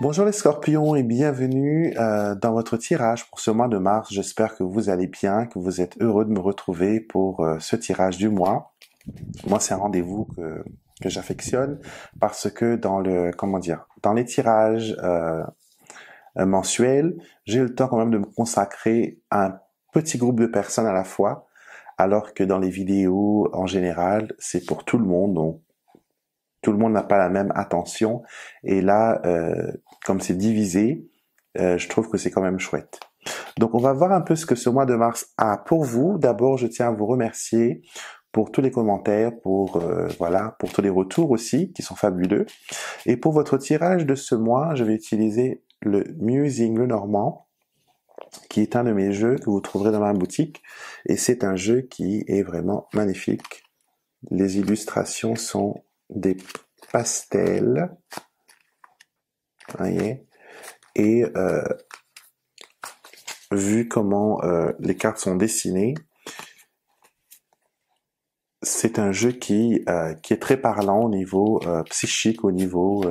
Bonjour les scorpions et bienvenue dans votre tirage pour ce mois de mars. J'espère que vous allez bien, que vous êtes heureux de me retrouver pour ce tirage du mois. Moi, c'est un rendez-vous que j'affectionne parce que dans les tirages mensuels, j'ai le temps quand même de me consacrer à un petit groupe de personnes à la fois, alors que dans les vidéos, en général, c'est pour tout le monde, donc tout le monde n'a pas la même attention. Et là, comme c'est divisé, je trouve que c'est quand même chouette. Donc, on va voir un peu ce que ce mois de mars a pour vous. D'abord, je tiens à vous remercier pour tous les commentaires, pour tous les retours aussi, qui sont fabuleux. Et pour votre tirage de ce mois, je vais utiliser le Musing le Normand, qui est un de mes jeux que vous trouverez dans ma boutique. Et c'est un jeu qui est vraiment magnifique. Les illustrations sont des pastels. Voyez. Et vu comment les cartes sont dessinées, c'est un jeu qui est très parlant au niveau psychique, au niveau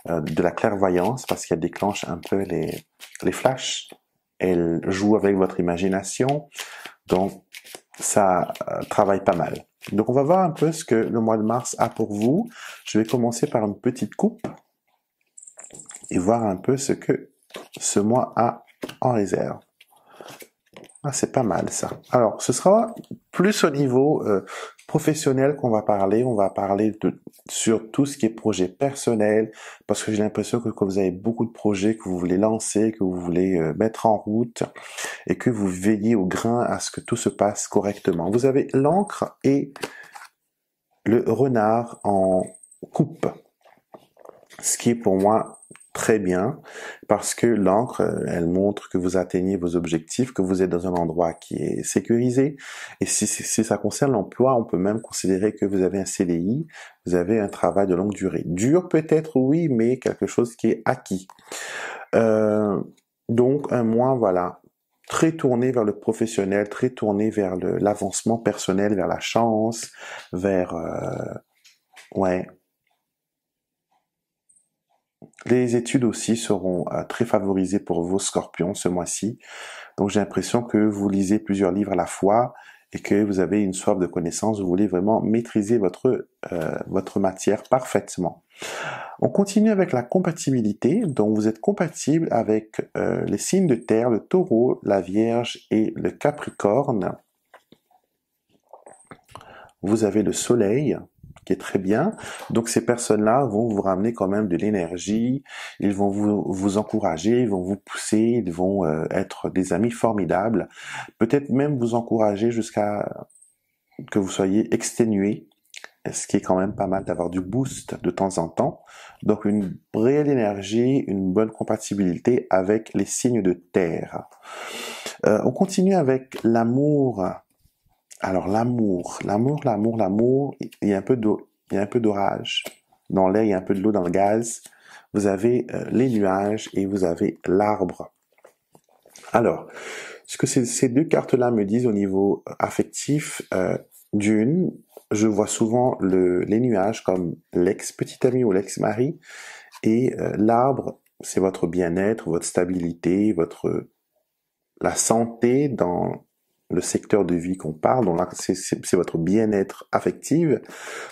de la clairvoyance, parce qu'elle déclenche un peu les flashs. Elle joue avec votre imagination, donc ça travaille pas mal. Donc on va voir un peu ce que le mois de mars a pour vous. Je vais commencer par une petite coupe et voir un peu ce que ce mois a en réserve. Ah, c'est pas mal ça. Alors, ce sera plus au niveau professionnel qu'on va parler. On va parler sur tout ce qui est projet personnel, parce que j'ai l'impression que vous avez beaucoup de projets que vous voulez lancer, que vous voulez mettre en route, et que vous veillez au grain à ce que tout se passe correctement. Vous avez l'encre et le renard en coupe, ce qui est pour moi très bien, parce que l'encre, elle montre que vous atteignez vos objectifs, que vous êtes dans un endroit qui est sécurisé. Et si ça concerne l'emploi, on peut même considérer que vous avez un CDI, vous avez un travail de longue durée. Dur peut-être, oui, mais quelque chose qui est acquis. Donc un mois, voilà, très tourné vers le professionnel, très tourné vers l'avancement personnel, vers la chance, vers... ouais. Les études aussi seront très favorisées pour vos scorpions ce mois-ci. Donc j'ai l'impression que vous lisez plusieurs livres à la fois et que vous avez une soif de connaissance, vous voulez vraiment maîtriser votre matière parfaitement. On continue avec la compatibilité, donc vous êtes compatible avec les signes de terre, le taureau, la vierge et le capricorne. Vous avez le soleil, qui est très bien. Donc ces personnes-là vont vous ramener quand même de l'énergie, ils vont vous encourager, ils vont vous pousser, ils vont être des amis formidables, peut-être même vous encourager jusqu'à que vous soyez exténué, ce qui est quand même pas mal d'avoir du boost de temps en temps. Donc une réelle énergie, une bonne compatibilité avec les signes de terre. On continue avec l'amour. Alors l'amour, il y a un peu d'eau, il y a un peu d'orage. Dans l'air, il y a un peu de l'eau dans le gaz. Vous avez les nuages et vous avez l'arbre. Alors, ce que ces deux cartes-là me disent au niveau affectif, d'une, je vois souvent les nuages comme l'ex-petit ami ou l'ex-mari, et l'arbre, c'est votre bien-être, votre stabilité, la santé dans le secteur de vie qu'on parle, donc là c'est votre bien-être affectif.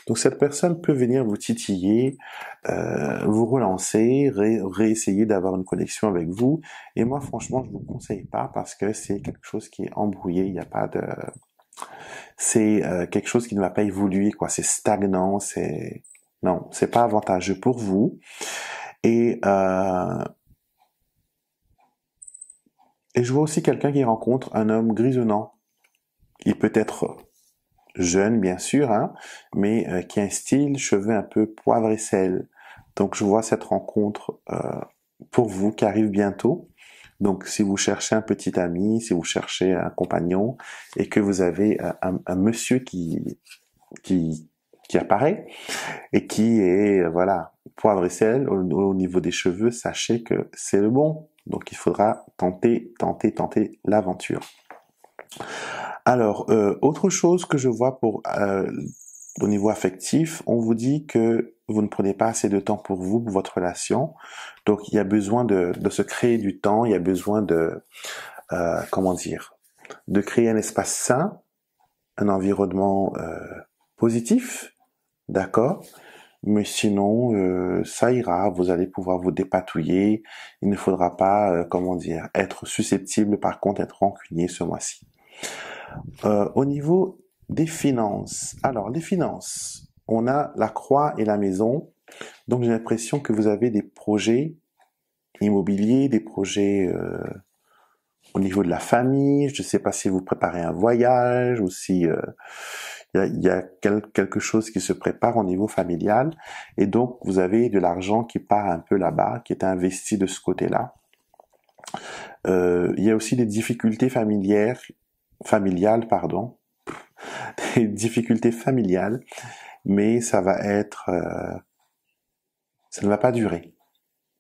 Donc cette personne peut venir vous titiller, vous relancer, réessayer d'avoir une connexion avec vous. Et moi franchement je vous conseille pas parce que c'est quelque chose qui est embrouillé, il n'y a pas de, c'est quelque chose qui ne va pas évoluer quoi, c'est stagnant, non, c'est pas avantageux pour vous. Et je vois aussi quelqu'un qui rencontre un homme grisonnant. Il peut être jeune, bien sûr, hein, mais qui a un style, cheveux un peu poivre et sel. Donc, je vois cette rencontre pour vous qui arrive bientôt. Donc, si vous cherchez un petit ami, si vous cherchez un compagnon et que vous avez un monsieur qui apparaît et qui est, voilà, poivre et sel au niveau des cheveux, sachez que c'est le bon. Donc, il faudra tenter l'aventure. Alors, autre chose que je vois pour au niveau affectif, on vous dit que vous ne prenez pas assez de temps pour vous, pour votre relation. Donc, il y a besoin de se créer du temps, il y a besoin de, comment dire, de créer un espace sain, un environnement positif, d'accord? Mais sinon, ça ira, vous allez pouvoir vous dépatouiller. Il ne faudra pas, comment dire, être susceptible, par contre, être rancunier ce mois-ci. Au niveau des finances. Alors, les finances, on a la croix et la maison. Donc, j'ai l'impression que vous avez des projets immobiliers, des projets au niveau de la famille. Je ne sais pas si vous préparez un voyage ou si il y a quelque chose qui se prépare au niveau familial. Et donc, vous avez de l'argent qui part un peu là-bas, qui est investi de ce côté-là. Il y a aussi des difficultés familiales, pardon, des difficultés familiales, mais ça va être, ça ne va pas durer.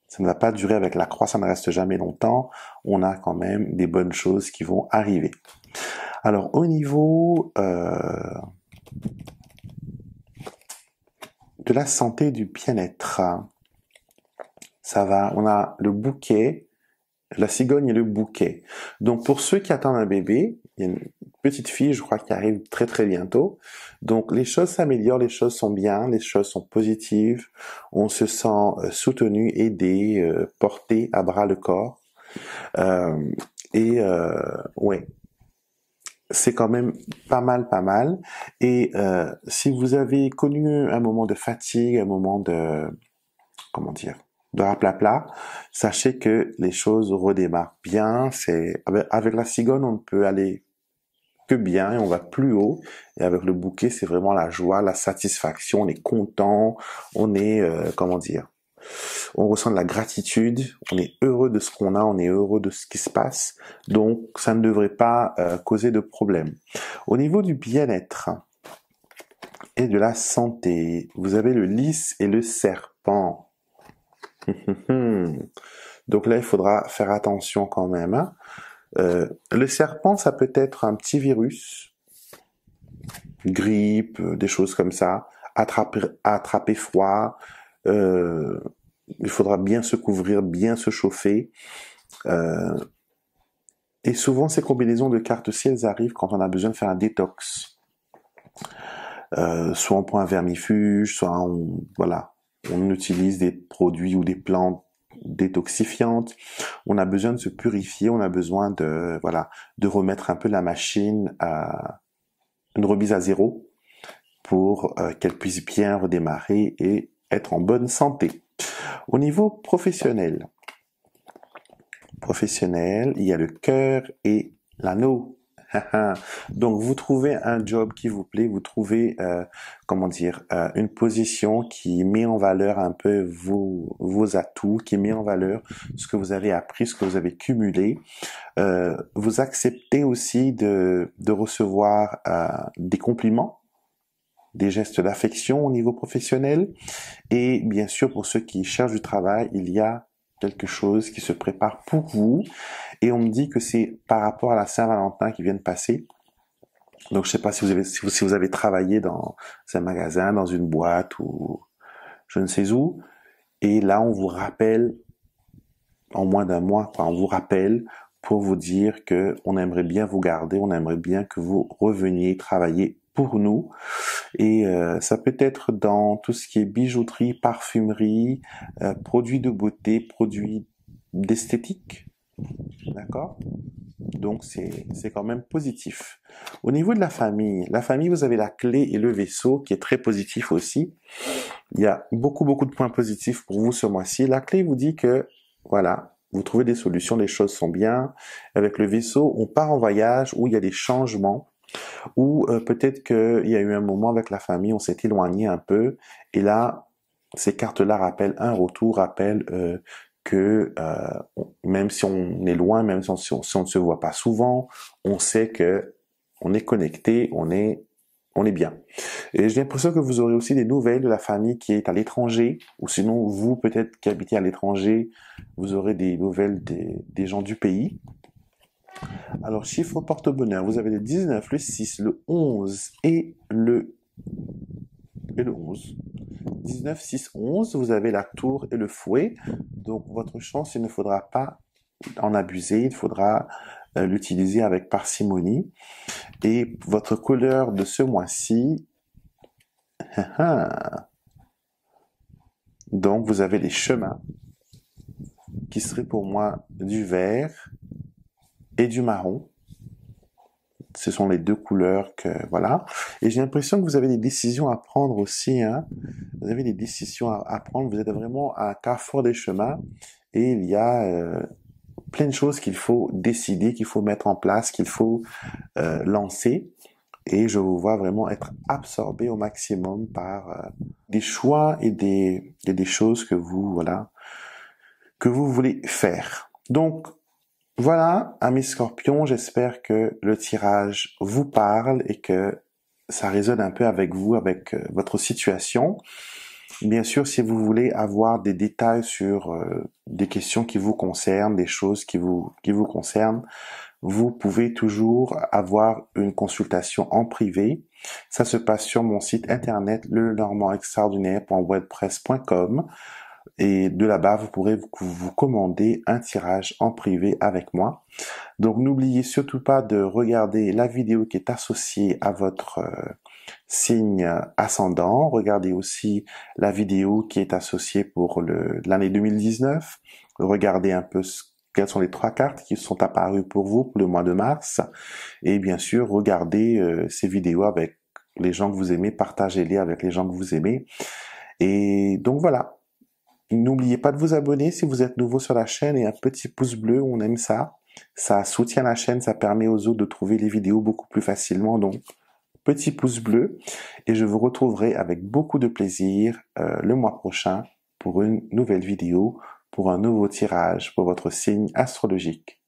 Ça ne va pas durer avec la croix, ça ne reste jamais longtemps. On a quand même des bonnes choses qui vont arriver. Alors, au niveau de la santé, du bien-être, ça va. On a le bouquet, la cigogne et le bouquet. Donc, pour ceux qui attendent un bébé, il y a une petite fille, je crois, qui arrive très très bientôt. Donc, les choses s'améliorent, les choses sont bien, les choses sont positives. On se sent soutenu, aidé, porté à bras le corps. Ouais, c'est quand même pas mal. Et si vous avez connu un moment de fatigue, un moment de, comment dire, de raplapla, sachez que les choses redémarrent bien. C'est avec la cigogne, on ne peut aller que bien et on va plus haut. Et avec le bouquet, c'est vraiment la joie, la satisfaction. On est content, on est, comment dire, on ressent de la gratitude, on est heureux de ce qu'on a, on est heureux de ce qui se passe. Donc, ça ne devrait pas causer de problème. Au niveau du bien-être et de la santé, vous avez le lys et le serpent. Donc là, il faudra faire attention quand même. Hein. Le serpent, ça peut être un petit virus, grippe, des choses comme ça, attraper froid. Il faudra bien se couvrir, bien se chauffer. Et souvent, ces combinaisons de cartes, si elles arrivent quand on a besoin de faire un détox, soit on prend un vermifuge, soit on utilise des produits ou des plantes détoxifiantes. On a besoin de se purifier, on a besoin de remettre un peu la machine à une remise à zéro pour qu'elle puisse bien redémarrer et être en bonne santé. Au niveau professionnel, il y a le cœur et l'anneau. Donc vous trouvez un job qui vous plaît, vous trouvez une position qui met en valeur un peu vos atouts, qui met en valeur ce que vous avez appris, ce que vous avez cumulé. Vous acceptez aussi de recevoir des compliments, des gestes d'affection au niveau professionnel. Et bien sûr, pour ceux qui cherchent du travail, il y a quelque chose qui se prépare pour vous. Et on me dit que c'est par rapport à la Saint-Valentin qui vient de passer. Donc, je sais pas si vous avez travaillé dans un magasin, dans une boîte ou je ne sais où. Et là, on vous rappelle, en moins d'un mois, on vous rappelle pour vous dire que on aimerait bien vous garder, on aimerait bien que vous reveniez travailler pour nous. Et ça peut être dans tout ce qui est bijouterie, parfumerie, produits de beauté, produits d'esthétique. D'accord? Donc c'est quand même positif. Au niveau de la famille, vous avez la clé et le vaisseau qui est très positif aussi. Il y a beaucoup de points positifs pour vous ce mois-ci. La clé vous dit que voilà, vous trouvez des solutions, les choses sont bien. Avec le vaisseau, on part en voyage où il y a des changements. Ou peut-être qu'il y a eu un moment avec la famille, on s'est éloigné un peu, et là, ces cartes-là rappellent un retour, rappellent que même si on est loin, même si on ne se voit pas souvent, on sait que on est connecté, on est bien. Et j'ai l'impression que vous aurez aussi des nouvelles de la famille qui est à l'étranger, ou sinon vous peut-être qui habitez à l'étranger, vous aurez des nouvelles des gens du pays. Alors, chiffre porte-bonheur, vous avez le 19, le 6, le 11 et le et le 11. 19, 6, 11, vous avez la tour et le fouet. Donc votre chance, il ne faudra pas en abuser, il faudra l'utiliser avec parcimonie. Et votre couleur de ce mois-ci, donc vous avez les chemins qui seraient pour moi du vert et du marron. Ce sont les deux couleurs que, voilà. Et j'ai l'impression que vous avez des décisions à prendre aussi, hein. Vous avez des décisions à prendre. Vous êtes vraiment à un carrefour des chemins et il y a plein de choses qu'il faut décider, qu'il faut mettre en place, qu'il faut lancer. Et je vous vois vraiment être absorbé au maximum par des choix et des choses que vous, voilà, que vous voulez faire. Donc, voilà, amis scorpions, j'espère que le tirage vous parle et que ça résonne un peu avec vous, avec votre situation. Bien sûr, si vous voulez avoir des détails sur des questions qui vous concernent, des choses qui vous concernent, vous pouvez toujours avoir une consultation en privé. Ça se passe sur mon site internet lenormandextraordinaire.wordpress.com. Et de là-bas, vous pourrez vous commander un tirage en privé avec moi. Donc, n'oubliez surtout pas de regarder la vidéo qui est associée à votre signe ascendant. Regardez aussi la vidéo qui est associée pour l'année 2019. Regardez un peu quelles sont les 3 cartes qui sont apparues pour vous pour le mois de mars. Et bien sûr, regardez ces vidéos avec les gens que vous aimez, partagez-les avec les gens que vous aimez. Et donc voilà. N'oubliez pas de vous abonner si vous êtes nouveau sur la chaîne et un petit pouce bleu, on aime ça. Ça soutient la chaîne, ça permet aux autres de trouver les vidéos beaucoup plus facilement. Donc, petit pouce bleu. Et je vous retrouverai avec beaucoup de plaisir le mois prochain pour une nouvelle vidéo, pour un nouveau tirage pour votre signe astrologique.